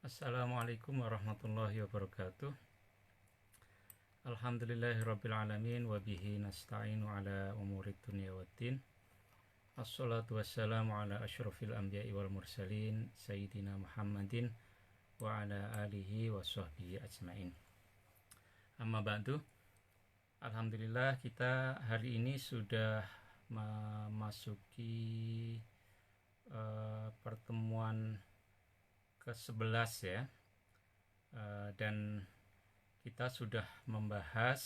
Assalamualaikum warahmatullahi wabarakatuh. Alhamdulillahirrabbilalamin. Wabihi nasta'inu ala umurid dunia waddin. Assalatu wassalamu ala ashrafil anbiya'i wal mursalin Sayyidina Muhammadin wa ala alihi wa sahbihi ajmain. Amma ba'du. Alhamdulillah kita hari ini sudah memasuki pertemuan ke-11 ya. Dan kita sudah membahas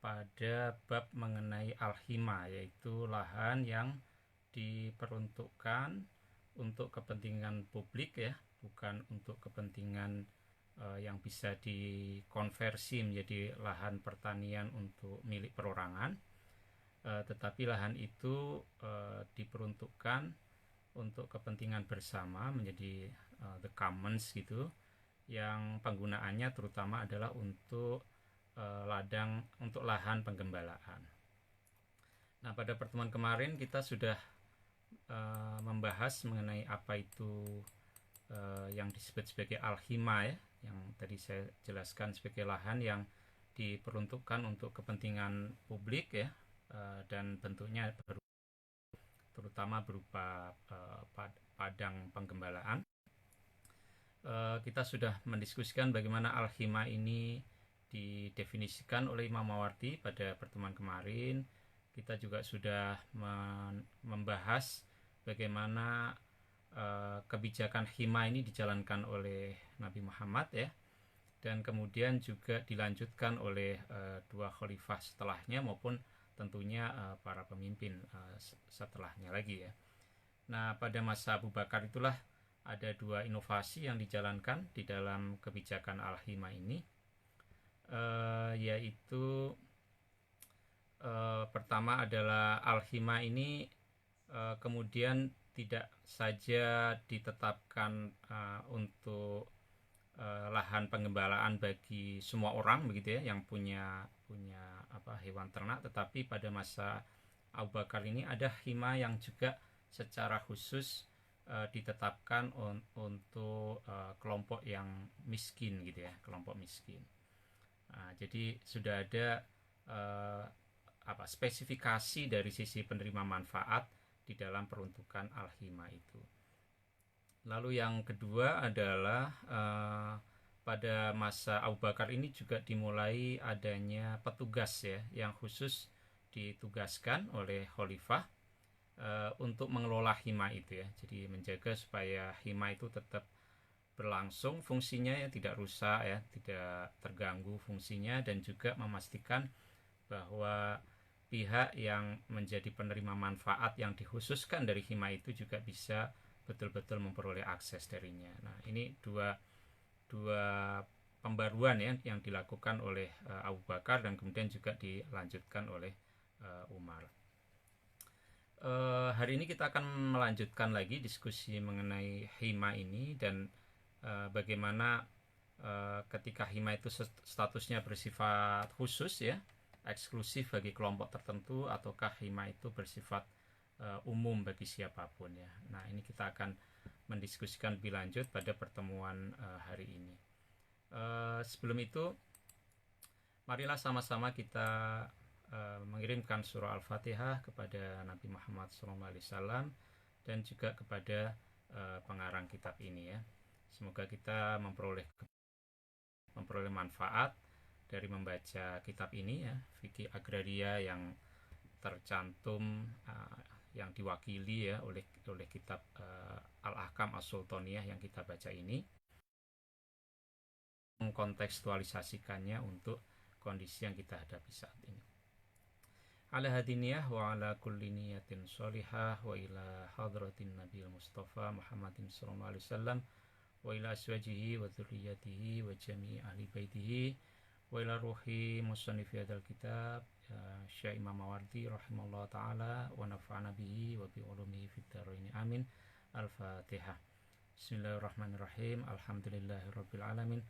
pada bab mengenai al-hima, yaitu lahan yang diperuntukkan untuk kepentingan publik ya, bukan untuk kepentingan yang bisa dikonversi menjadi lahan pertanian untuk milik perorangan, tetapi lahan itu diperuntukkan untuk kepentingan bersama menjadi the commons gitu, yang penggunaannya terutama adalah untuk lahan penggembalaan. Nah, pada pertemuan kemarin kita sudah membahas mengenai apa itu yang disebut sebagai al-hima ya, yang tadi saya jelaskan sebagai lahan yang diperuntukkan untuk kepentingan publik ya, dan bentuknya terutama berupa padang penggembalaan. Kita sudah mendiskusikan bagaimana al-hima ini didefinisikan oleh Imam Mawardi pada pertemuan kemarin. Kita juga sudah membahas bagaimana kebijakan hima ini dijalankan oleh Nabi Muhammad ya, dan kemudian juga dilanjutkan oleh dua khalifah setelahnya maupun tentunya para pemimpin setelahnya lagi ya. Nah, pada masa Abu Bakar itulah ada dua inovasi yang dijalankan di dalam kebijakan al-hima ini, yaitu pertama adalah al-hima ini kemudian tidak saja ditetapkan untuk lahan penggembalaan bagi semua orang begitu ya, yang punya hewan ternak, tetapi pada masa Abu Bakar ini ada hima yang juga secara khusus ditetapkan untuk kelompok yang miskin gitu ya, kelompok miskin. Nah, jadi sudah ada spesifikasi dari sisi penerima manfaat di dalam peruntukan al-hima itu. Lalu yang kedua adalah pada masa Abu Bakar ini juga dimulai adanya petugas ya, yang khusus ditugaskan oleh khalifah untuk mengelola hima itu ya. Jadi menjaga supaya hima itu tetap berlangsung fungsinya ya, tidak rusak ya, tidak terganggu fungsinya, dan juga memastikan bahwa pihak yang menjadi penerima manfaat yang dikhususkan dari hima itu juga bisa betul-betul memperoleh akses darinya. Nah, ini dua pembaruan ya yang dilakukan oleh Abu Bakar dan kemudian juga dilanjutkan oleh Umar. Hari ini kita akan melanjutkan lagi diskusi mengenai hima ini dan bagaimana ketika hima itu statusnya bersifat khusus ya, eksklusif bagi kelompok tertentu, ataukah hima itu bersifat umum bagi siapapun ya. Nah, ini kita akan mendiskusikan lebih lanjut pada pertemuan hari ini. Sebelum itu, marilah sama-sama kita mengirimkan surah Al-Fatihah kepada Nabi Muhammad SAW dan juga kepada pengarang kitab ini ya. Semoga kita memperoleh manfaat dari membaca kitab ini ya, fikih agraria yang tercantum yang diwakili ya oleh kitab Al-Ahkam As-Sultaniyah yang kita baca ini, mengkontekstualisasikannya untuk kondisi yang kita hadapi saat ini. Ala hadiniyah wa ala kulli niyatin sholihah wa ila hadratin Nabil Mustafa Muhammadin sallallahu alaihi wasallam wa ila aswajihi wa dzurriyyatihi wa jami'i ahli baitihi wa ila ruhi musannifi hadzal kitab Syekh Imam Mawardi rahimallahu taala wa nafa'ana bihi wa bi ulumihi fid dharain amin. Al-Fatihah. Bismillahirrahmanirrahim. Alhamdulillahirabbil alamin.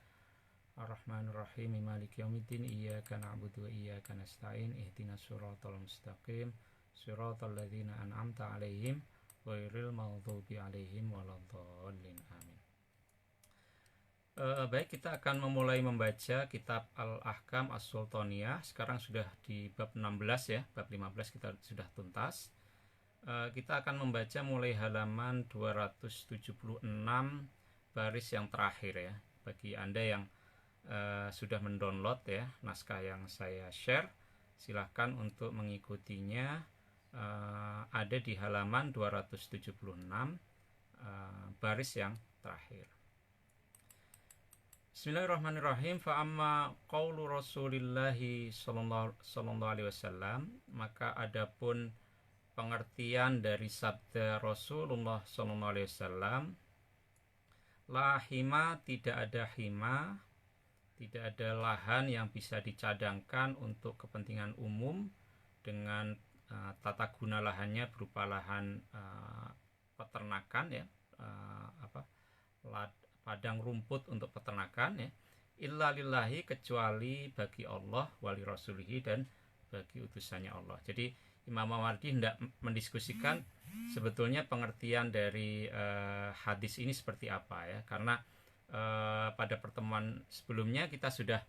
Ar-Rahmanir-Rahim. Maliki yaumiddin. Iyyaka na'budu wa iyyaka nasta'in. Ihdinas siratal mustaqim. Siratal ladzina an'amta 'alaihim ghairil maghdubi 'alaihim waladdallin. Amin. Baik, kita akan memulai membaca kitab Al-Ahkam As-Sultaniyah. Sekarang sudah di bab 16 ya, bab 15 kita sudah tuntas. Kita akan membaca mulai halaman 276 baris yang terakhir ya. Bagi Anda yang sudah mendownload ya naskah yang saya share, silahkan untuk mengikutinya. Ada di halaman 276 baris yang terakhir. Bismillahirrahmanirrahim. Fa amma qaulu Rasulillahi sallallahu alaihi wasallam, maka adapun pengertian dari sabda Rasulullah sallallahu alaihi wasallam, la hima, tidak ada hima, tidak ada lahan yang bisa dicadangkan untuk kepentingan umum dengan tata guna lahannya berupa lahan peternakan ya, padang rumput untuk peternakan ya, illa lillahi, kecuali bagi Allah, wali rasulihi, dan bagi utusannya Allah. Jadi Imam Mawardi hendak mendiskusikan sebetulnya pengertian dari hadis ini seperti apa ya, karena pada pertemuan sebelumnya kita sudah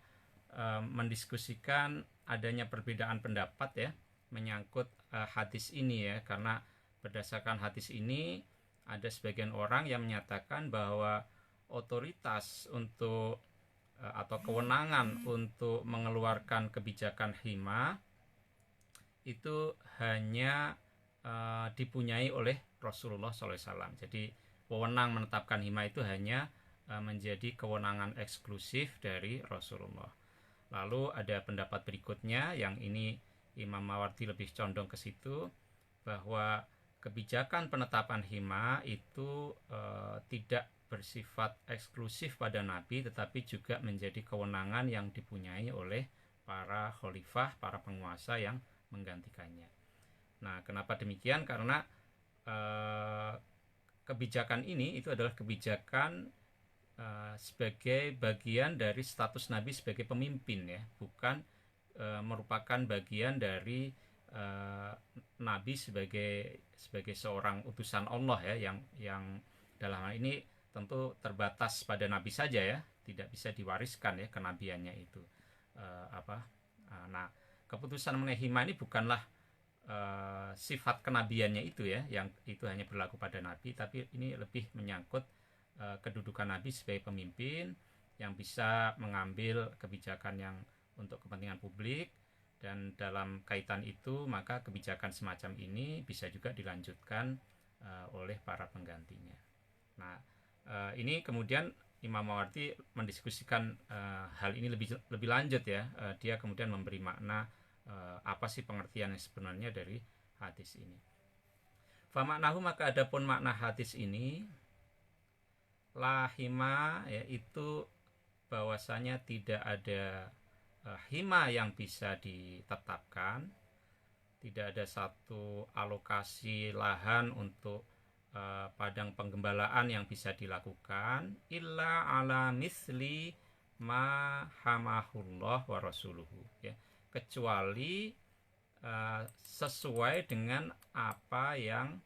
mendiskusikan adanya perbedaan pendapat ya menyangkut hadis ini ya, karena berdasarkan hadis ini ada sebagian orang yang menyatakan bahwa otoritas untuk atau kewenangan untuk mengeluarkan kebijakan hima itu hanya dipunyai oleh Rasulullah SAW. Jadi wewenang menetapkan hima itu hanya menjadi kewenangan eksklusif dari Rasulullah. Lalu ada pendapat berikutnya yang ini Imam Mawardi lebih condong ke situ, bahwa kebijakan penetapan hima itu tidak bersifat eksklusif pada Nabi, tetapi juga menjadi kewenangan yang dipunyai oleh para khalifah, para penguasa yang menggantikannya. Nah, kenapa demikian? Karena kebijakan ini itu adalah kebijakan sebagai bagian dari status Nabi sebagai pemimpin ya, bukan merupakan bagian dari Nabi sebagai seorang utusan Allah ya, yang dalam hal ini tentu terbatas pada Nabi saja ya, tidak bisa diwariskan ya kenabiannya itu. Nah, keputusan mengenai hima ini bukanlah sifat kenabiannya itu ya, yang itu hanya berlaku pada Nabi, tapi ini lebih menyangkut kedudukan Nabi sebagai pemimpin yang bisa mengambil kebijakan yang untuk kepentingan publik, dan dalam kaitan itu maka kebijakan semacam ini bisa juga dilanjutkan oleh para penggantinya. Nah, ini kemudian Imam Mawardi mendiskusikan hal ini lebih lanjut ya. Dia kemudian memberi makna apa sih pengertian yang sebenarnya dari hadis ini. Fa maknahu, maka adapun makna hadis ini, lahima, yaitu bahwasanya tidak ada hima yang bisa ditetapkan, tidak ada satu alokasi lahan untuk padang penggembalaan yang bisa dilakukan, illa ala misli ma hamahullah wa rasuluhu ya, kecuali sesuai dengan apa yang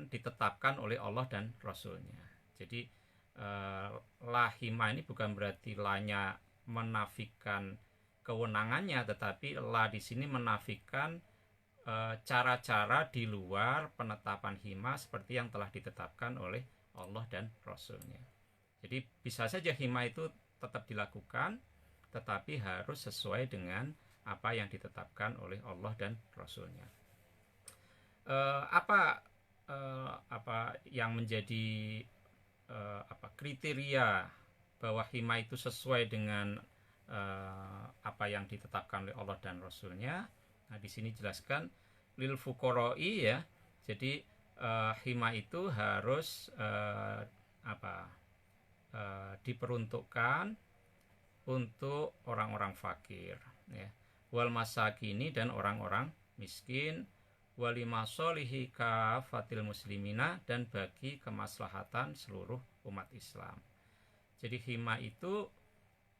ditetapkan oleh Allah dan Rasulnya. Jadi lahima ini bukan berarti lanya menafikan kewenangannya, tetapi la di sini menafikan cara-cara di luar penetapan hima seperti yang telah ditetapkan oleh Allah dan Rasulnya. Jadi bisa saja hima itu tetap dilakukan, tetapi harus sesuai dengan apa yang ditetapkan oleh Allah dan Rasulnya. Apa yang menjadi kriteria bahwa hima itu sesuai dengan apa yang ditetapkan oleh Allah dan Rasulnya? Nah, di sini jelaskan lil fuqara'i ya. Jadi hima itu harus diperuntukkan untuk orang-orang fakir ya. Wal masakini, dan orang-orang miskin, wali masolihi kafatil muslimina, dan bagi kemaslahatan seluruh umat Islam. Jadi hima itu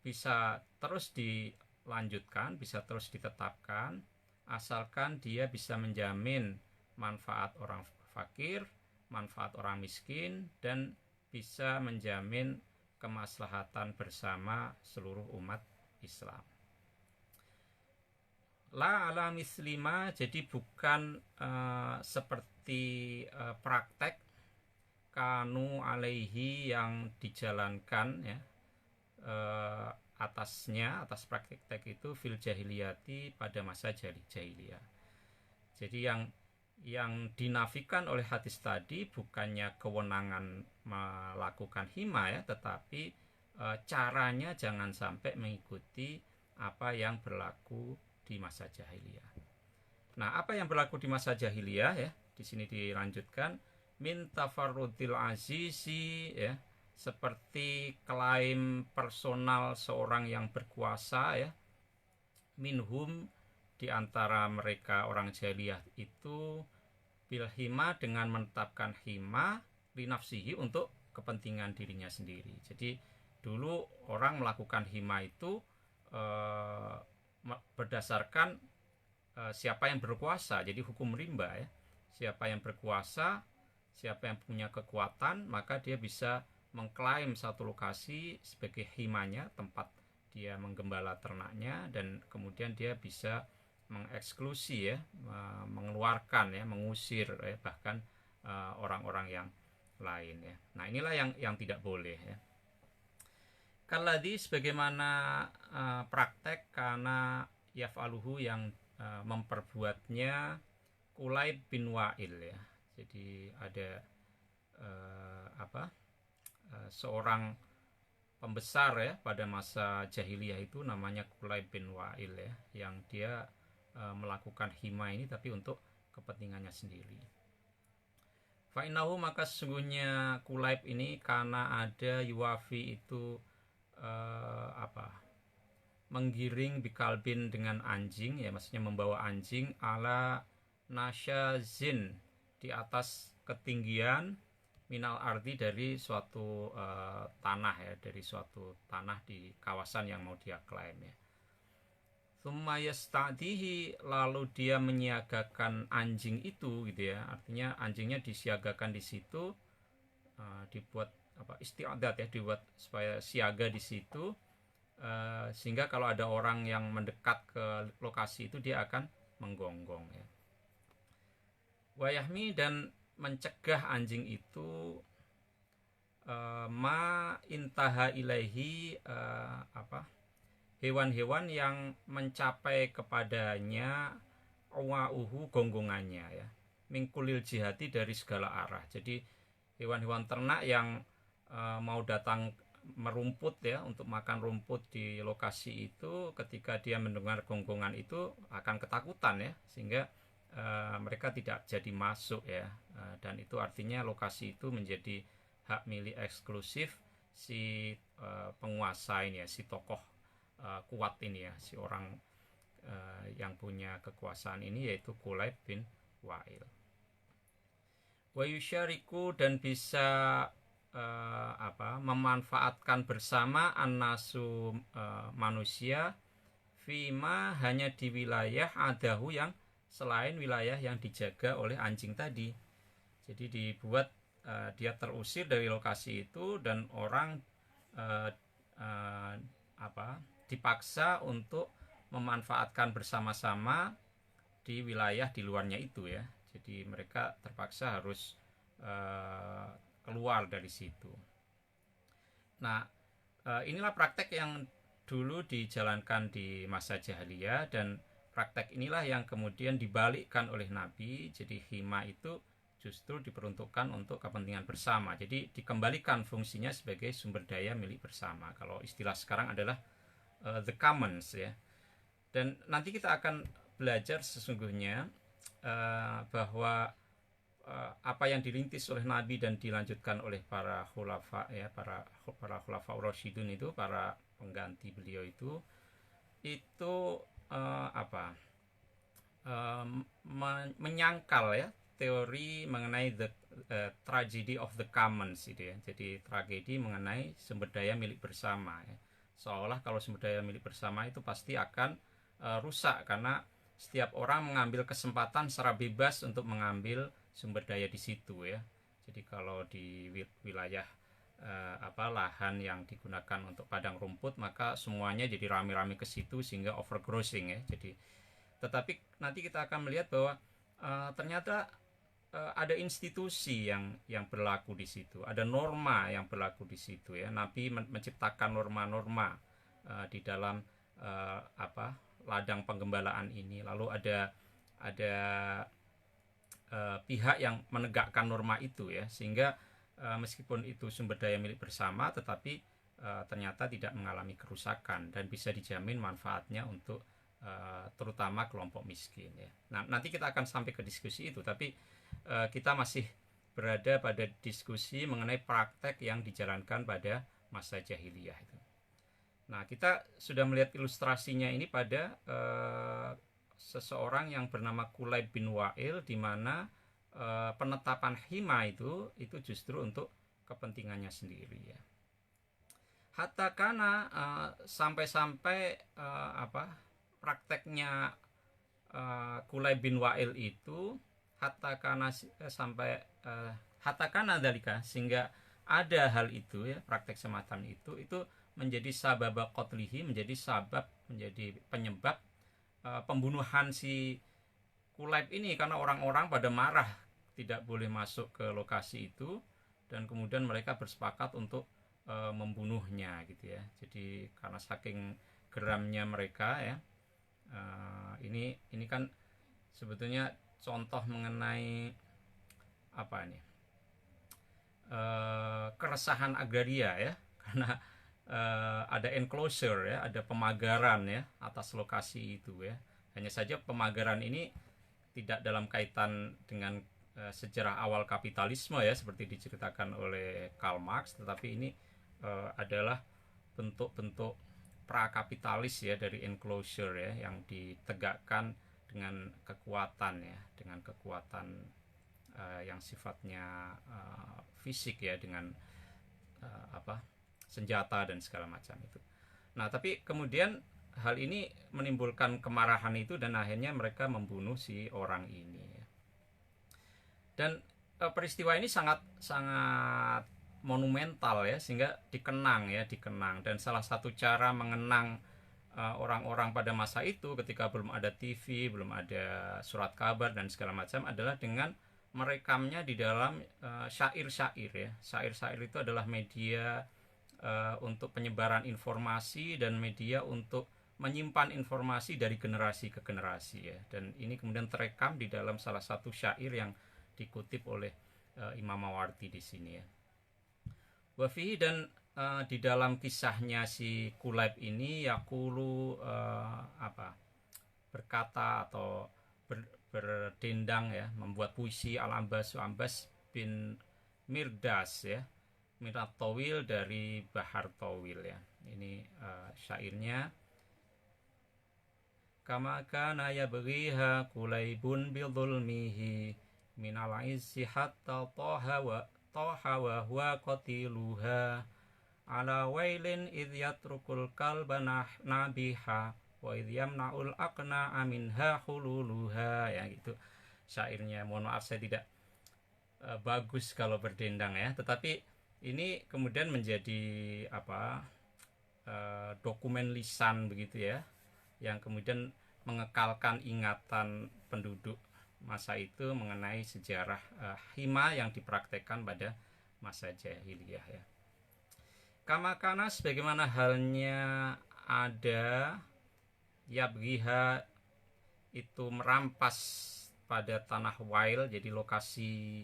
bisa terus dilanjutkan, bisa terus ditetapkan, asalkan dia bisa menjamin manfaat orang fakir, manfaat orang miskin, dan bisa menjamin kemaslahatan bersama seluruh umat Islam. La ala mislima, jadi bukan seperti praktek kanu alaihi yang dijalankan ya atas praktek itu fil jahiliyati pada masa jahiliyah. Jadi yang dinafikan oleh hadis tadi bukannya kewenangan melakukan hima ya, tetapi caranya jangan sampai mengikuti apa yang berlaku di masa jahiliyah. Nah, apa yang berlaku di masa jahiliyah ya? Di sini dilanjutkan min tafarrudil azizi ya, seperti klaim personal seorang yang berkuasa ya, minhum di antara mereka orang jahiliyah itu bil hima dengan menetapkan hima linafsihi untuk kepentingan dirinya sendiri. Jadi dulu orang melakukan hima itu berdasarkan siapa yang berkuasa. Jadi hukum rimba ya, siapa yang berkuasa, siapa yang punya kekuatan, maka dia bisa mengklaim satu lokasi sebagai himanya, tempat dia menggembala ternaknya, dan kemudian dia bisa mengeksklusi ya, mengeluarkan ya, mengusir ya, bahkan orang-orang yang lain ya. Nah, inilah yang tidak boleh ya. Kalladzi sebagaimana praktek karena yaf'aluhu yang memperbuatnya Kulaib bin Wa'il ya. Jadi ada seorang pembesar ya pada masa jahiliyah itu namanya Kulaib bin Wa'il ya, yang dia melakukan hima ini tapi untuk kepentingannya sendiri. Fa'inahu, maka sesungguhnya Kulaib ini karena ada yuwafi itu menggiring bikalbin dengan anjing ya, maksudnya membawa anjing ala nasyazin, di atas ketinggian minal ardi, dari suatu tanah ya, dari suatu tanah di kawasan yang mau dia klaim ya. Tsumma yasta'dihi, lalu dia menyiagakan anjing itu gitu ya, artinya anjingnya disiagakan di situ, dibuat istiadat ya, dibuat supaya siaga di situ, sehingga kalau ada orang yang mendekat ke lokasi itu dia akan menggonggong ya. Wayahmi, dan mencegah anjing itu ma intaha ilaihi, hewan-hewan yang mencapai kepadanya wa'uhu, gonggongannya ya, mingkulil jihati, dari segala arah. Jadi hewan-hewan ternak yang mau datang merumput ya, untuk makan rumput di lokasi itu, ketika dia mendengar gonggongan itu akan ketakutan ya, sehingga mereka tidak jadi masuk ya, dan itu artinya lokasi itu menjadi hak milik eksklusif si penguasa ini ya, si tokoh kuat ini ya, si orang yang punya kekuasaan ini, yaitu Kulaib bin Wa'il. Wa yusyariku, dan bisa memanfaatkan bersama annasu, manusia, fima, hanya di wilayah adahu, yang selain wilayah yang dijaga oleh anjing tadi. Jadi dibuat dia terusir dari lokasi itu, dan orang dipaksa untuk memanfaatkan bersama-sama di wilayah di luarnya itu ya. Jadi mereka terpaksa harus keluar dari situ. Nah, inilah praktek yang dulu dijalankan di masa jahiliyah, dan praktek inilah yang kemudian dibalikkan oleh Nabi. Jadi hima itu justru diperuntukkan untuk kepentingan bersama. Jadi dikembalikan fungsinya sebagai sumber daya milik bersama. Kalau istilah sekarang adalah the commons ya. Dan nanti kita akan belajar sesungguhnya bahwa apa yang dirintis oleh Nabi dan dilanjutkan oleh para khulafa ya, para khulafa Rasyidun itu, para pengganti beliau itu menyangkal ya teori mengenai the tragedy of the commons itu ya. Jadi tragedi mengenai sumber daya milik bersama ya. Seolah kalau sumber daya milik bersama itu pasti akan rusak, karena setiap orang mengambil kesempatan secara bebas untuk mengambil sumber daya di situ ya. Jadi kalau di wilayah lahan yang digunakan untuk padang rumput, maka semuanya jadi rame-rame ke situ sehingga overgrazing ya. Jadi tetapi nanti kita akan melihat bahwa ternyata ada institusi yang berlaku di situ, ada norma yang berlaku di situ ya. Nabi menciptakan norma-norma di dalam ladang penggembalaan ini. Lalu ada pihak yang menegakkan norma itu ya, sehingga meskipun itu sumber daya milik bersama, tetapi ternyata tidak mengalami kerusakan dan bisa dijamin manfaatnya untuk terutama kelompok miskin ya. Nah, nanti kita akan sampai ke diskusi itu, tapi kita masih berada pada diskusi mengenai praktek yang dijalankan pada masa jahiliyah itu. Nah, kita sudah melihat ilustrasinya ini pada seseorang yang bernama Kulayb bin Wa'il, di mana penetapan hima itu justru untuk kepentingannya sendiri ya. Hatta karena sampai-sampai prakteknya Kulayb bin Wa'il itu hatta karena dalika, sehingga ada hal itu ya, praktek semacam itu menjadi sabab qatlihi, menjadi penyebab pembunuhan si Kulayb ini, karena orang-orang pada marah tidak boleh masuk ke lokasi itu, dan kemudian mereka bersepakat untuk membunuhnya gitu ya. Jadi karena saking geramnya mereka ya, ini kan sebetulnya contoh mengenai keresahan agraria ya, karena ada enclosure ya, ada pemagaran ya atas lokasi itu ya. Hanya saja pemagaran ini tidak dalam kaitan dengan sejarah awal kapitalisme ya, seperti diceritakan oleh Karl Marx, tetapi ini adalah bentuk-bentuk prakapitalis ya dari enclosure ya, yang ditegakkan dengan kekuatan ya, dengan kekuatan yang sifatnya fisik ya, dengan senjata dan segala macam itu. Nah, tapi kemudian hal ini menimbulkan kemarahan itu, dan akhirnya mereka membunuh si orang ini ya. Dan peristiwa ini sangat monumental ya, sehingga dikenang, dan salah satu cara mengenang orang-orang pada masa itu ketika belum ada TV, belum ada surat kabar dan segala macam, adalah dengan merekamnya di dalam syair-syair ya. Syair-syair itu adalah media untuk penyebaran informasi dan media untuk menyimpan informasi dari generasi ke generasi ya. Dan ini kemudian terekam di dalam salah satu syair yang dikutip oleh Imam Mawardi di sini ya. Wafihi, dan di dalam kisahnya si Kulayb ini yaqulu berkata atau berdendang ya, membuat puisi Al-Ambas bin Mirdas ya, Mirat Tawil dari Bahar Tawil ya. Ini syairnya. Kama kana yabghiha Kulaybun bidhulmihi minal izzi hatta taha wa huwa qatiluha ala wailin idh yatrukul kalba nabiha wa idh yamna'ul aqna'a minha hululuha ya, gitu syairnya. Mohon maaf saya tidak bagus kalau berdendang ya, tetapi ini kemudian menjadi dokumen lisan begitu ya, yang kemudian mengekalkan ingatan penduduk masa itu mengenai sejarah hima yang dipraktekkan pada masa jahiliyah ya. Kamakana, sebagaimana halnya ada yabghiha itu merampas pada tanah Wail, jadi lokasi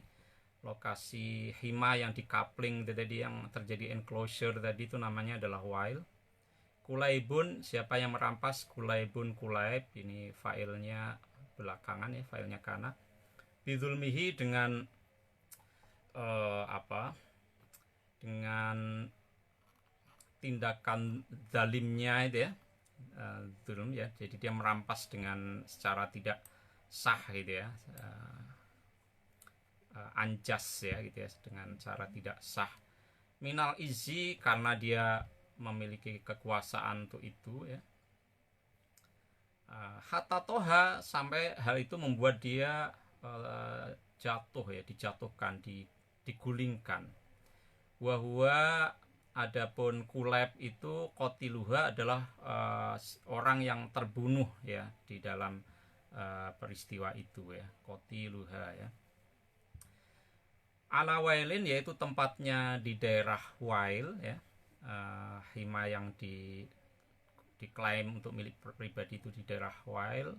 hima yang dikapling tadi, yang terjadi enclosure tadi, itu namanya adalah Wail. Kulaybun, siapa yang merampas? Kulaybun, Kulayb, ini failnya belakangan ya, failnya kana. Bidhulmihi, dengan dengan tindakan zalimnya itu ya, zulm ya, jadi dia merampas dengan secara tidak sah gitu ya, anjas ya gitu ya, dengan cara tidak sah. Minal izzi, karena dia memiliki kekuasaan untuk itu ya. Hatta toha, sampai hal itu membuat dia jatuh ya, dijatuhkan, digulingkan. Wahwa adapun kuleb itu kotiluha adalah orang yang terbunuh ya di dalam peristiwa itu ya, kotiluha ya. Ala Wailin yaitu tempatnya di daerah Wail ya, hima yang diklaim untuk milik pribadi itu di daerah Wail.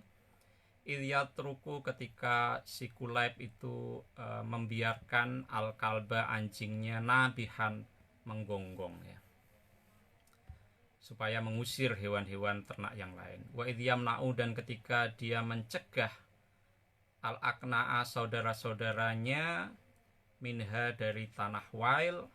Ilyatruku ketika si Kuleb itu membiarkan al-kalba anjingnya nabihan menggonggong ya, supaya mengusir hewan-hewan ternak yang lain. Wa idyamna'u dan ketika dia mencegah al-akna'a saudara-saudaranya minha dari tanah Wail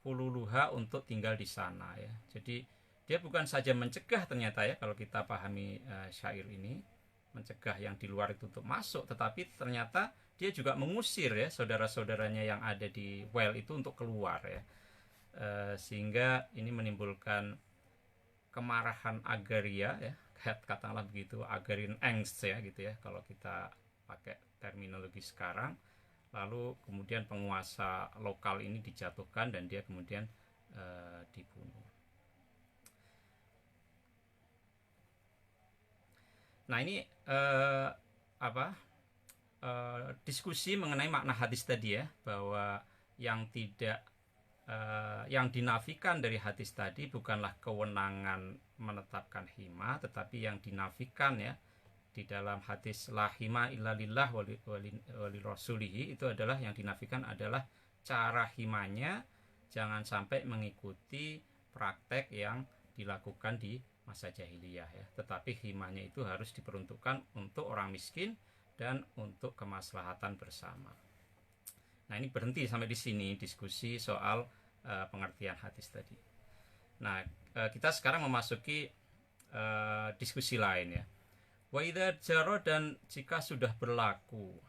hululuha untuk tinggal di sana ya. Jadi dia bukan saja mencegah ternyata ya, kalau kita pahami syair ini, mencegah yang di luar itu untuk masuk, tetapi ternyata dia juga mengusir ya saudara-saudaranya yang ada di Wail itu untuk keluar ya. Sehingga ini menimbulkan kemarahan Agaria ya, katakanlah begitu, Agarin Angst ya gitu ya kalau kita pakai terminologi sekarang. Lalu kemudian penguasa lokal ini dijatuhkan dan dia kemudian dibunuh. Nah ini diskusi mengenai makna hadis tadi ya, bahwa yang tidak yang dinafikan dari hadis tadi bukanlah kewenangan menetapkan hima, tetapi yang dinafikan ya di dalam hadis la hima illa lillah wali rasulihi itu adalah yang dinafikan adalah cara himanya jangan sampai mengikuti praktek yang dilakukan di masa jahiliyah ya, tetapi himanya itu harus diperuntukkan untuk orang miskin dan untuk kemaslahatan bersama. Nah ini berhenti sampai di sini diskusi soal pengertian hadis tadi. Nah kita sekarang memasuki diskusi lain ya. Wa idza jaro dan jika sudah berlaku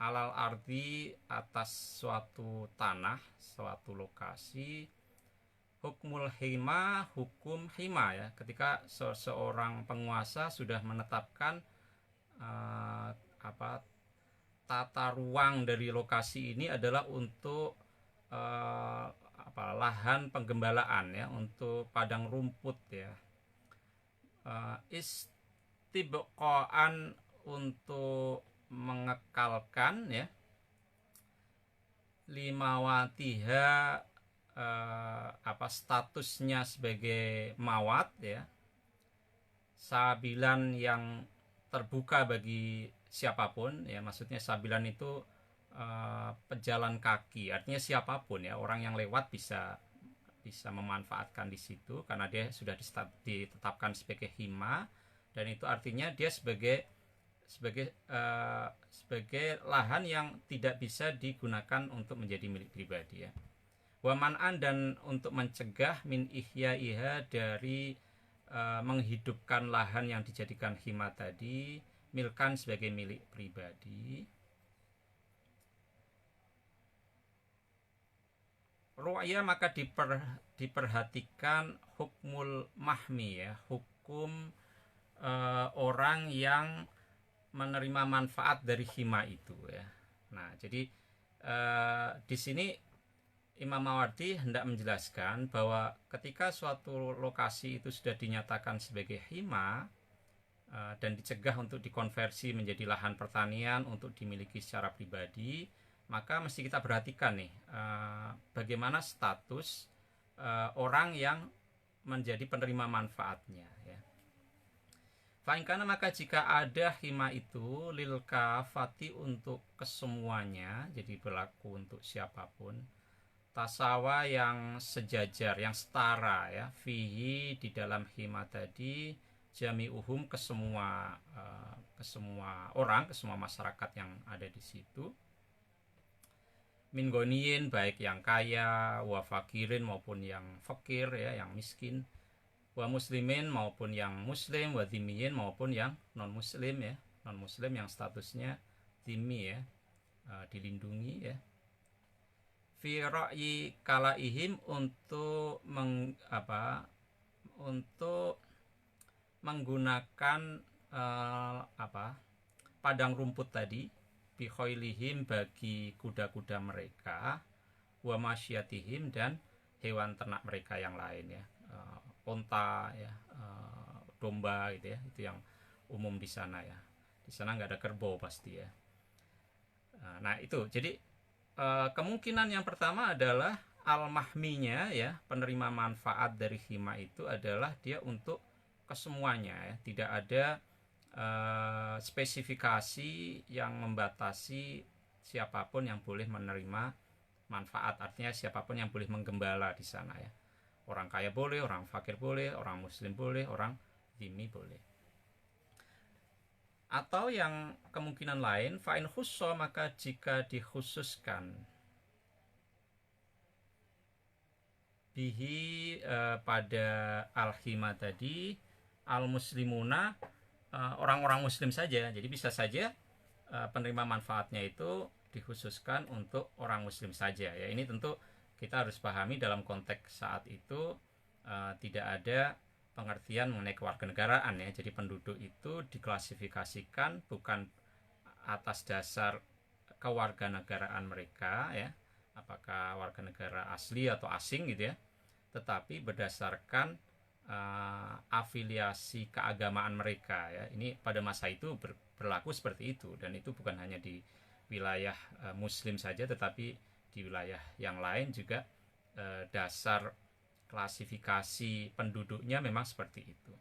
alal ardi atas suatu tanah, suatu lokasi, hukmul hima, hukum hima ya, ketika seseorang penguasa sudah menetapkan tata ruang dari lokasi ini adalah untuk lahan penggembalaan ya, untuk padang rumput ya, istibqaan untuk mengekalkan ya, limawatiha statusnya sebagai mawat ya, sabilan yang terbuka bagi siapapun ya, maksudnya sabilan itu pejalan kaki, artinya siapapun ya, orang yang lewat bisa memanfaatkan di situ karena dia sudah ditetapkan sebagai hima, dan itu artinya dia sebagai lahan yang tidak bisa digunakan untuk menjadi milik pribadi ya. Waman'an dan untuk mencegah min ihyaiha dari menghidupkan lahan yang dijadikan hima tadi milkan sebagai milik pribadi. Ru'ya maka diperhatikan hukmul mahmi ya, hukum orang yang menerima manfaat dari hima itu ya. Nah jadi di sini Imam Mawardi hendak menjelaskan bahwa ketika suatu lokasi itu sudah dinyatakan sebagai hima dan dicegah untuk dikonversi menjadi lahan pertanian untuk dimiliki secara pribadi, maka mesti kita perhatikan nih bagaimana status orang yang menjadi penerima manfaatnya ya. Fa'ingkana maka jika ada hima itu lil kafati untuk kesemuanya, jadi berlaku untuk siapapun, tasawa yang sejajar, yang setara ya, fihi di dalam hima tadi, jami'uhum ke semua orang, ke semua masyarakat yang ada di situ, min goniyin baik yang kaya, wa fakirin maupun yang fakir ya, yang miskin, wa muslimin maupun yang muslim, wa dhimmiyin maupun yang non muslim ya, non muslim yang statusnya dhimmi ya, dilindungi ya. Fi ra'yi kalaihim untuk menggunakan padang rumput tadi, bi khailihim bagi kuda-kuda mereka, wa masyatihim, dan hewan ternak mereka yang lain ya, onta ya, domba gitu ya, itu yang umum di sana ya. Di sana nggak ada kerbau pasti ya. Nah itu jadi kemungkinan yang pertama adalah al-mahminya ya, penerima manfaat dari hima itu adalah dia untuk kesemuanya ya, tidak ada spesifikasi yang membatasi siapapun yang boleh menerima manfaat, artinya siapapun yang boleh menggembala di sana ya. Orang kaya boleh, orang fakir boleh, orang muslim boleh, orang dhimmi boleh. Atau yang kemungkinan lain, fa'in khusso, maka jika dikhususkan bihi pada al-hima tadi, al-muslimuna, orang-orang muslim saja. Jadi bisa saja penerima manfaatnya itu dikhususkan untuk orang muslim saja ya. Ini tentu kita harus pahami dalam konteks saat itu tidak ada pengertian mengenai kewarganegaraan ya. Jadi penduduk itu diklasifikasikan bukan atas dasar kewarganegaraan mereka ya, apakah warga negara asli atau asing gitu ya, tetapi berdasarkan afiliasi keagamaan mereka ya. Ini pada masa itu berlaku seperti itu, dan itu bukan hanya di wilayah muslim saja, tetapi di wilayah yang lain juga dasar klasifikasi penduduknya memang seperti itu.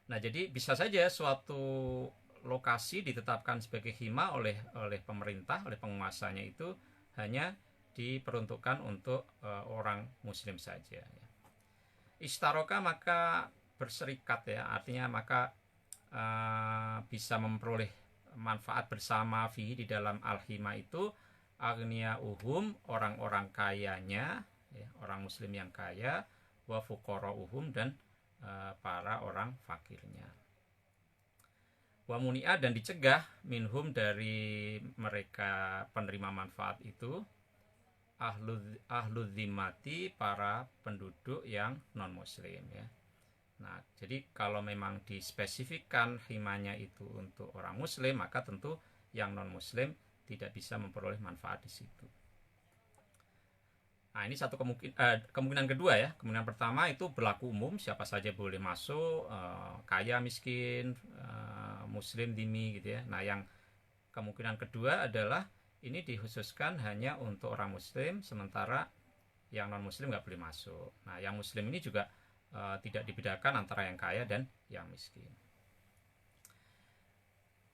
Nah, jadi bisa saja suatu lokasi ditetapkan sebagai hima oleh pemerintah, oleh penguasanya itu hanya diperuntukkan untuk orang muslim saja ya. Istaroka, maka berserikat ya, artinya maka bisa memperoleh manfaat bersama fi di dalam al-hima itu agnia uhum, orang-orang kayanya ya, orang muslim yang kaya, wa fuqara uhum, dan para orang fakirnya. Wa muni'a, dan dicegah minhum, dari mereka penerima manfaat itu, ahlu dhimmati, para penduduk yang non muslim ya. Nah, jadi kalau memang dispesifikkan himanya itu untuk orang muslim, maka tentu yang non muslim tidak bisa memperoleh manfaat di situ. Nah, ini satu kemungkinan kedua ya. Kemungkinan pertama itu berlaku umum, siapa saja boleh masuk, kaya miskin, muslim dhimmi gitu ya. Nah, yang kemungkinan kedua adalah ini dikhususkan hanya untuk orang muslim, sementara yang non muslim nggak boleh masuk. Nah, yang muslim ini juga tidak dibedakan antara yang kaya dan yang miskin.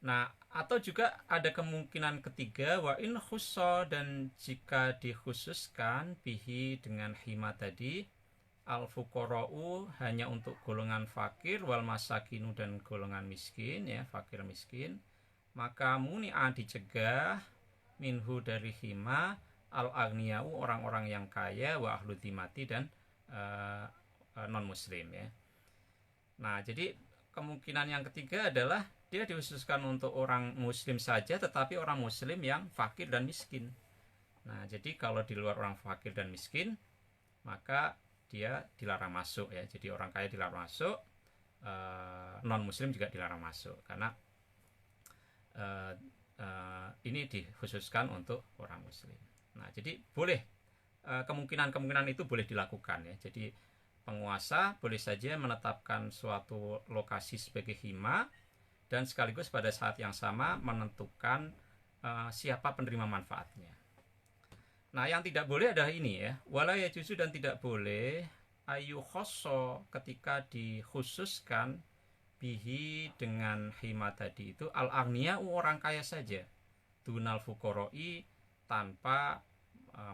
Nah, atau juga ada kemungkinan ketiga, wa in khusso, dan jika dikhususkan bihi dengan hima tadi, al fuqara'u, hanya untuk golongan fakir, wal masakinu, dan golongan miskin ya, fakir miskin, maka muni'a, dicegah minhu, dari hima, al aghniya'u, orang-orang yang kaya, wa ahlu dhimmati, dan non muslim ya. Nah, jadi kemungkinan yang ketiga adalah dia dikhususkan untuk orang muslim saja, tetapi orang muslim yang fakir dan miskin. Nah, jadi kalau di luar orang fakir dan miskin, maka dia dilarang masuk ya. Jadi orang kaya dilarang masuk, non muslim juga dilarang masuk, karena ini dikhususkan untuk orang muslim. Nah, jadi boleh, kemungkinan itu boleh dilakukan ya. Jadi penguasa boleh saja menetapkan suatu lokasi sebagai hima, dan sekaligus pada saat yang sama menentukan siapa penerima manfaatnya. Nah, yang tidak boleh adalah ini ya, wala yajuzu, dan tidak boleh ayu khosso, ketika dikhususkan bihi dengan hima tadi itu, al aghniya'u, orang kaya saja, dunal fuqara'i, tanpa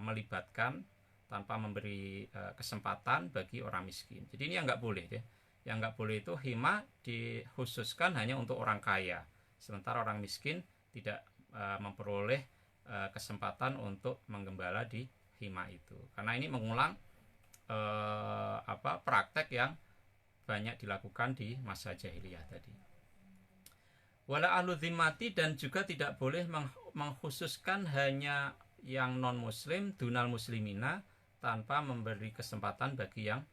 melibatkan, tanpa memberi kesempatan bagi orang miskin. Jadi ini yang nggak boleh ya. Yang nggak boleh itu hima dikhususkan hanya untuk orang kaya, sementara orang miskin tidak memperoleh kesempatan untuk menggembala di hima itu. Karena ini mengulang praktek yang banyak dilakukan di masa jahiliyah tadi. Wala ahlu dhimmati, dan juga tidak boleh mengkhususkan hanya yang non muslim, dunal muslimina, tanpa memberi kesempatan bagi yang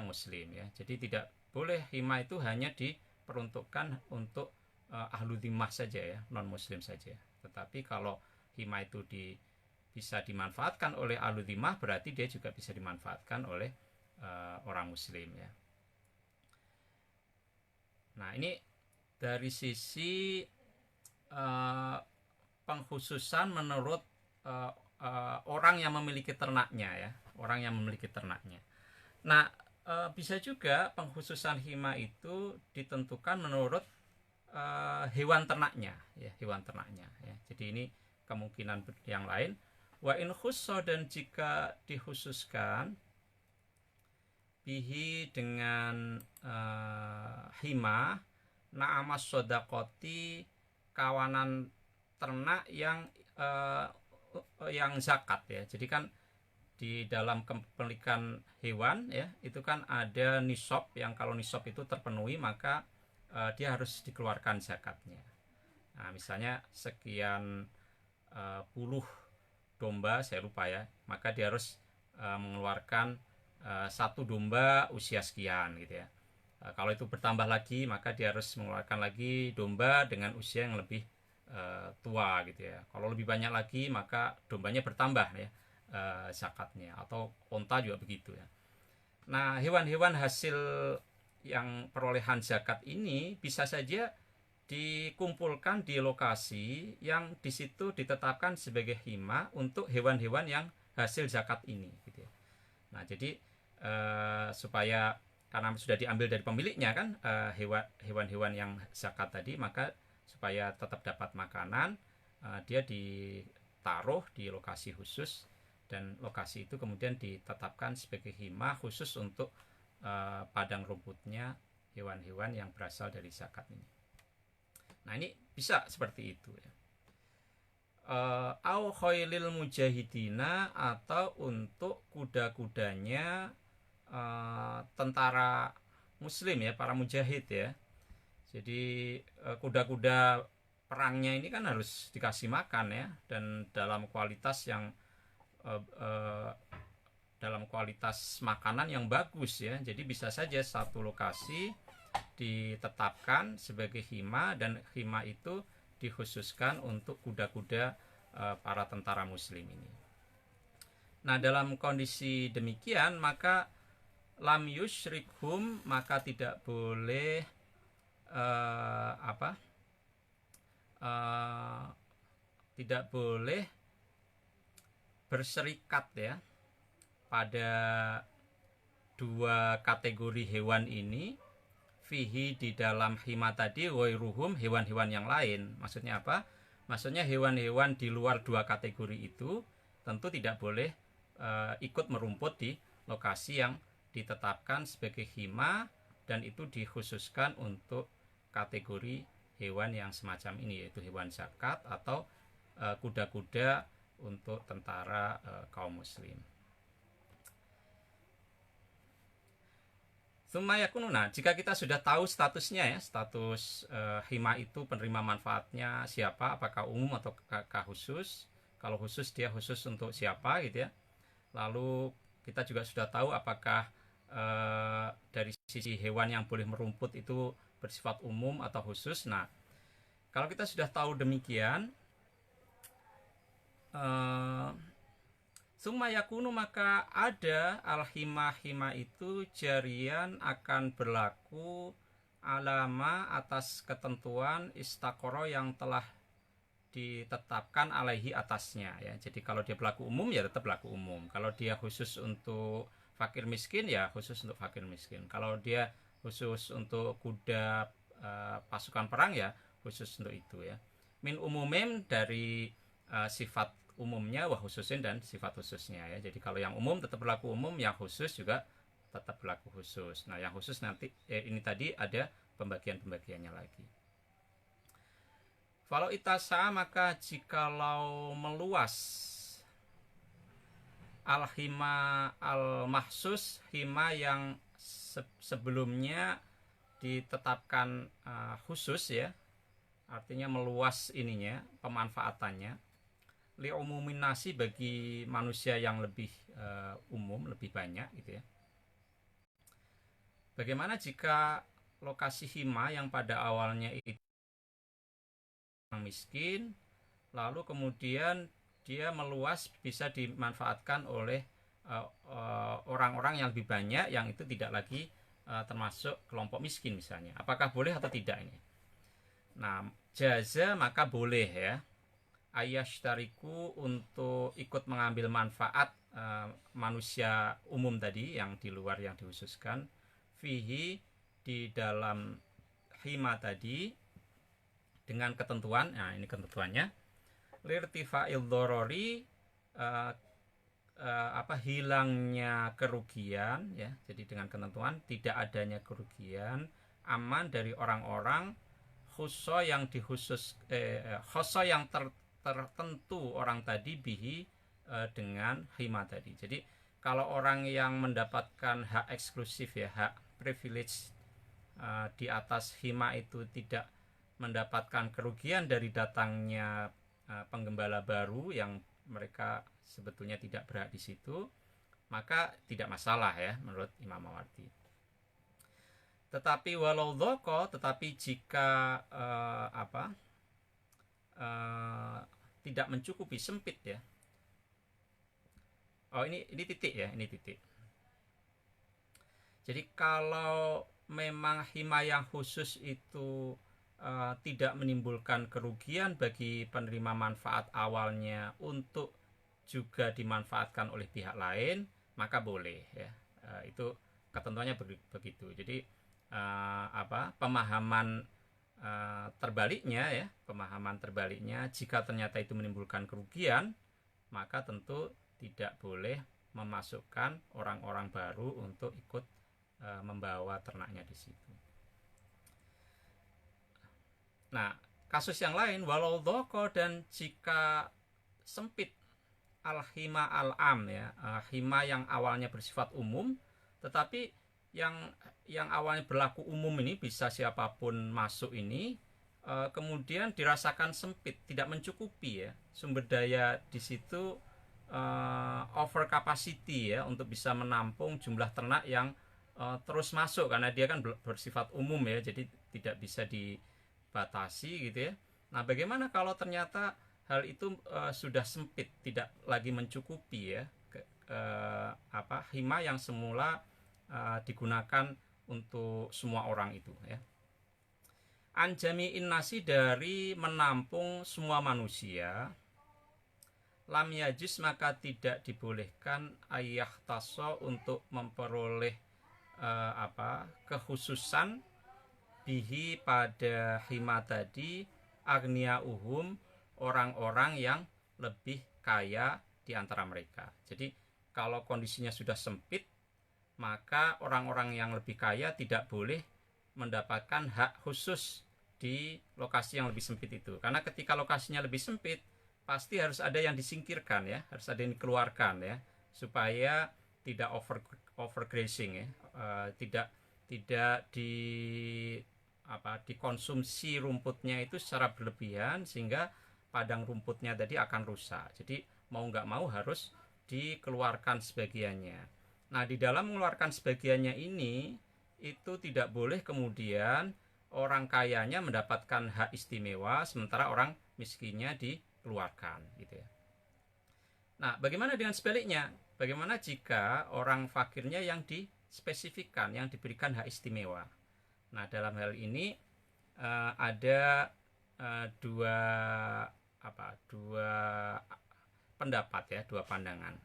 muslim ya. Jadi tidak boleh hima itu hanya diperuntukkan untuk ahlu dhimmah saja ya, non muslim saja. Tetapi kalau hima itu bisa dimanfaatkan oleh ahlu dhimah, berarti dia juga bisa dimanfaatkan oleh orang muslim ya. Nah, ini dari sisi pengkhususan menurut orang yang memiliki ternaknya ya, orang yang memiliki ternaknya. Nah, bisa juga pengkhususan hima itu ditentukan menurut hewan ternaknya ya, hewan ternaknya ya. Jadi ini kemungkinan yang lain. Wa in khusso, dan jika dikhususkan bihi dengan hima na'amas sodakoti, kawanan ternak yang zakat ya. Jadi kan di dalam kepemilikan hewan ya, itu kan ada nisab, yang kalau nisab itu terpenuhi maka dia harus dikeluarkan zakatnya. Nah, misalnya sekian puluh domba, saya lupa ya, maka dia harus mengeluarkan satu domba usia sekian gitu ya. Kalau itu bertambah lagi, maka dia harus mengeluarkan lagi domba dengan usia yang lebih tua gitu ya. Kalau lebih banyak lagi, maka dombanya bertambah ya zakatnya, atau onta juga begitu ya. Nah, hewan-hewan hasil yang perolehan zakat ini bisa saja dikumpulkan di lokasi yang di situ ditetapkan sebagai hima untuk hewan-hewan yang hasil zakat ini gitu ya. Nah, jadi supaya, karena sudah diambil dari pemiliknya kan hewan-hewan yang zakat tadi, maka supaya tetap dapat makanan, dia ditaruh di lokasi khusus, dan lokasi itu kemudian ditetapkan sebagai hima khusus untuk padang rumputnya hewan-hewan yang berasal dari zakat ini. Nah, ini bisa seperti itu ya. Au khailil mujahidina, atau untuk kuda-kudanya tentara muslim ya, para mujahid ya. Jadi kuda-kuda perangnya ini kan harus dikasih makan ya, dan dalam kualitas yang dalam kualitas makanan yang bagus ya. Jadi bisa saja satu lokasi ditetapkan sebagai hima, dan hima itu dikhususkan untuk kuda-kuda para tentara muslim ini. Nah, dalam kondisi demikian maka lam yusyrikhum, maka tidak boleh tidak boleh berserikat ya pada dua kategori hewan ini, fihi, di dalam hima tadi, wairuhum, hewan-hewan yang lain. Maksudnya apa? Maksudnya hewan-hewan di luar dua kategori itu tentu tidak boleh ikut merumput di lokasi yang ditetapkan sebagai hima, dan itu dikhususkan untuk kategori hewan yang semacam ini, yaitu hewan zakat atau kuda-kuda untuk tentara kaum muslim. Nah, jika kita sudah tahu statusnya ya, status hima itu penerima manfaatnya siapa, apakah umum atau khusus. Kalau khusus, dia khusus untuk siapa gitu ya. Lalu kita juga sudah tahu apakah dari sisi hewan yang boleh merumput itu bersifat umum atau khusus. Nah, kalau kita sudah tahu demikian, summa yakunu, maka ada al-hima itu jarian akan berlaku alama atas ketentuan istakoro yang telah ditetapkan alaihi atasnya ya. Jadi kalau dia berlaku umum ya tetap berlaku umum. Kalau dia khusus untuk fakir miskin ya khusus untuk fakir miskin. Kalau dia khusus untuk kuda pasukan perang ya khusus untuk itu ya. Min umumim, dari sifat umumnya, wah khususin, dan sifat khususnya ya. Jadi kalau yang umum tetap berlaku umum, yang khusus juga tetap berlaku khusus. Nah, yang khusus nanti ini tadi ada pembagian-pembagiannya lagi. Kalau itasa, maka jikalau meluas al-hima al-mahsus, hima yang sebelumnya ditetapkan khusus ya, artinya meluas ininya, pemanfaatannya, li'umumin nasi, bagi manusia yang lebih umum, lebih banyak gitu ya. Bagaimana jika lokasi hima yang pada awalnya itu miskin, lalu kemudian dia meluas, bisa dimanfaatkan oleh orang-orang yang lebih banyak, yang itu tidak lagi termasuk kelompok miskin misalnya. Apakah boleh atau tidak ini? Nah, jaza maka boleh ya, ayashtariku untuk ikut mengambil manfaat manusia umum tadi yang di luar yang dikhususkan, fihi di dalam hima tadi, dengan ketentuan. Nah, ini ketentuannya, lirtifa'il dorori, hilangnya kerugian ya. Jadi dengan ketentuan tidak adanya kerugian, aman dari orang-orang khuso yang tertentu orang tadi bihi, dengan hima tadi. Jadi kalau orang yang mendapatkan hak eksklusif ya, hak privilege di atas hima itu tidak mendapatkan kerugian dari datangnya penggembala baru yang mereka sebetulnya tidak berhak di situ, maka tidak masalah ya menurut Imam Mawardi. Tetapi walau dhoko, tetapi jika tidak mencukupi, sempit ya. Oh, ini titik ya, ini titik. Jadi kalau memang hima yang khusus itu tidak menimbulkan kerugian bagi penerima manfaat awalnya untuk juga dimanfaatkan oleh pihak lain, maka boleh ya. Itu ketentuannya begitu. Jadi pemahaman terbaliknya ya, pemahaman terbaliknya, jika ternyata itu menimbulkan kerugian, maka tentu tidak boleh memasukkan orang-orang baru untuk ikut membawa ternaknya di situ. Nah, kasus yang lain, walau dhoko, dan jika sempit al-hima al-am ya, hima yang awalnya bersifat umum, tetapi yang awalnya berlaku umum ini, bisa siapapun masuk ini, kemudian dirasakan sempit, tidak mencukupi ya, sumber daya di situ over capacity ya, untuk bisa menampung jumlah ternak yang terus masuk, karena dia kan bersifat umum ya, jadi tidak bisa dibatasi gitu ya. Nah, bagaimana kalau ternyata hal itu sudah sempit, tidak lagi mencukupi ya, hima yang semula digunakan untuk semua orang itu ya. Anjami innasi, dari menampung semua manusia, lam yajus, maka tidak dibolehkan ayah taso, untuk memperoleh kekhususan bihi pada hima tadi, agnia uhum, orang-orang yang lebih kaya di antara mereka. Jadi kalau kondisinya sudah sempit, maka orang-orang yang lebih kaya tidak boleh mendapatkan hak khusus di lokasi yang lebih sempit itu. Karena ketika lokasinya lebih sempit, pasti harus ada yang disingkirkan ya, harus ada yang dikeluarkan ya, supaya tidak overgrazing ya, tidak dikonsumsi rumputnya itu secara berlebihan, sehingga padang rumputnya tadi akan rusak. Jadi mau nggak mau harus dikeluarkan sebagiannya. Nah, di dalam mengeluarkan sebagiannya ini, itu tidak boleh kemudian orang kayanya mendapatkan hak istimewa sementara orang miskinnya dikeluarkan gitu ya. Nah, bagaimana dengan sebaliknya? Bagaimana jika orang fakirnya yang dispesifikkan, yang diberikan hak istimewa? Nah, dalam hal ini ada dua pendapat ya, dua pandangan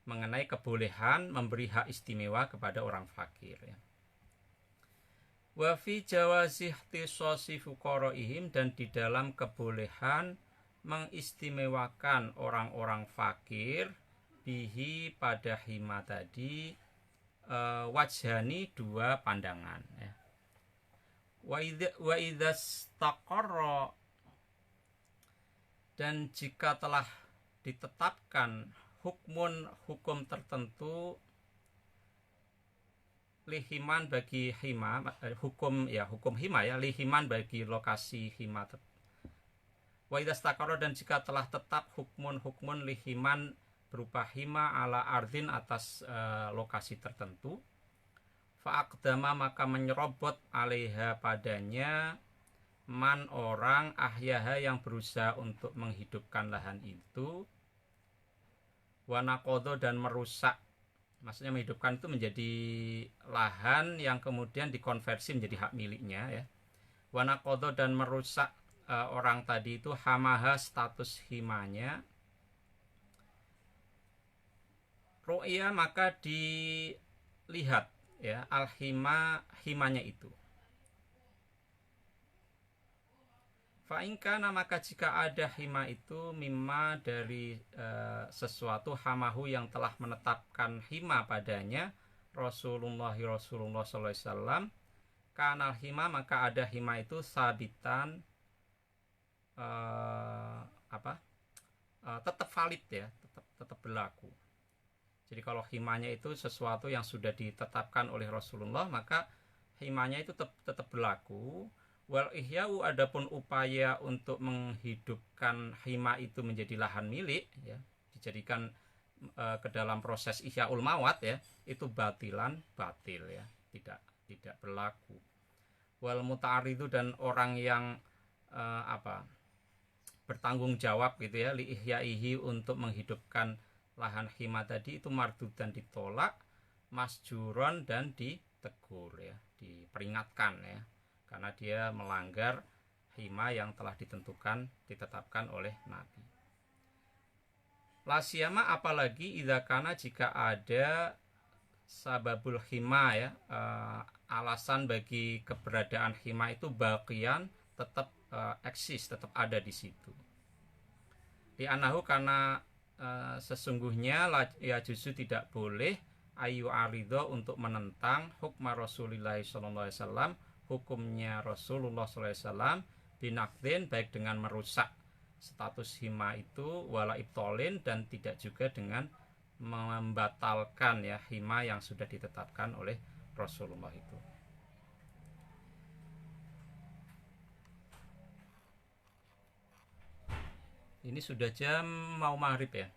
mengenai kebolehan memberi hak istimewa kepada orang fakir ya. Wa fi jawazi ikhtisasi fuqaraihim, dan di dalam kebolehan mengistimewakan orang-orang fakir bihi pada hima tadi, wajhani, dua pandangan ya. Wa idzas taqarra, dan jika telah ditetapkan hukum tertentu, lihiman bagi hima, hukum hima ya, lihiman bagi lokasi hima. Wa idzas taqarra, dan jika telah tetap hukmun lihiman berupa hima ala ardin, atas lokasi tertentu, fa'aqdama, maka menyerobot alaiha padanya, man orang ahyaha yang berusaha untuk menghidupkan lahan itu, wanakodo dan merusak, maksudnya menghidupkan itu menjadi lahan yang kemudian dikonversi menjadi hak miliknya ya. Wanakodo dan merusak orang tadi itu hamaha status himanya, ru'ya maka dilihat ya himanya itu. Fa'ingkana maka jika ada hima itu mimma dari sesuatu hamahu yang telah menetapkan hima padanya Rasulullah sallallahu alaihi wasallam, kanal hima maka ada hima itu sabitan tetap valid ya, tetap berlaku. Jadi kalau himanya itu sesuatu yang sudah ditetapkan oleh Rasulullah, maka himanya itu tetap berlaku. Wal ihya'u adapun upaya untuk menghidupkan hima itu menjadi lahan milik ya, dijadikan ke dalam proses ihya'ul mawat ya, itu batil ya, tidak berlaku. Wal muta'aridu dan orang yang bertanggung jawab gitu ya, li ihya'ihi untuk menghidupkan lahan hima tadi itu mardud dan ditolak, masjuron dan ditegur ya, diperingatkan ya, karena dia melanggar hima yang telah ditetapkan oleh Nabi. Lasiyama apalagi idakana jika ada sababul hima ya, alasan bagi keberadaan hima itu baqian tetap eksis, tetap ada di situ. Di anahu karena sesungguhnya ya justru tidak boleh ayu arido untuk menentang hukma Rasulullah sallallahu alaihi wasallam, hukumnya Rasulullah sallallahu alaihi wasallam, binakdin baik dengan merusak status hima itu, wala ibtolin dan tidak juga dengan membatalkan ya hima yang sudah ditetapkan oleh Rasulullah itu. Ini sudah jam mau maghrib ya.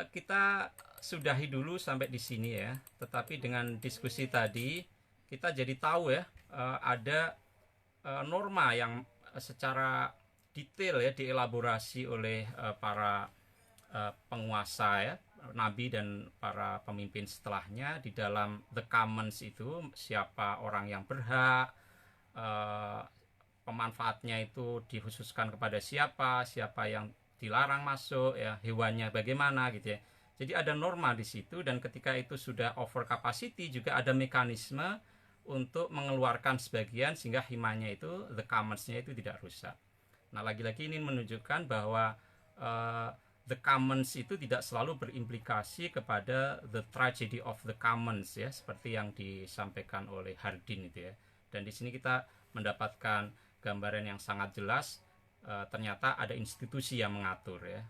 Kita sudahi dulu sampai di sini ya. Tetapi dengan diskusi tadi kita jadi tahu ya, ada norma yang secara detail ya dielaborasi oleh para penguasa ya, Nabi dan para pemimpin setelahnya di dalam The Commons itu, siapa orang yang berhak, pemanfaatnya itu dikhususkan kepada siapa yang dilarang masuk ya, hewannya bagaimana gitu ya. Jadi ada norma di situ, dan ketika itu sudah over capacity juga ada mekanisme untuk mengeluarkan sebagian sehingga himanya itu, the commons-nya itu tidak rusak. Nah, lagi-lagi ini menunjukkan bahwa the commons itu tidak selalu berimplikasi kepada the tragedy of the commons ya, seperti yang disampaikan oleh Hardin itu ya. Dan di sini kita mendapatkan gambaran yang sangat jelas, ternyata ada institusi yang mengatur ya,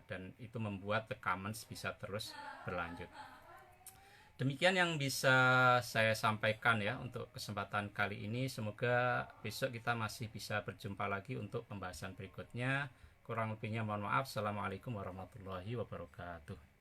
dan itu membuat the commons bisa terus berlanjut. Demikian yang bisa saya sampaikan ya untuk kesempatan kali ini. Semoga besok kita masih bisa berjumpa lagi untuk pembahasan berikutnya. Kurang lebihnya mohon maaf. Assalamualaikum warahmatullahi wabarakatuh.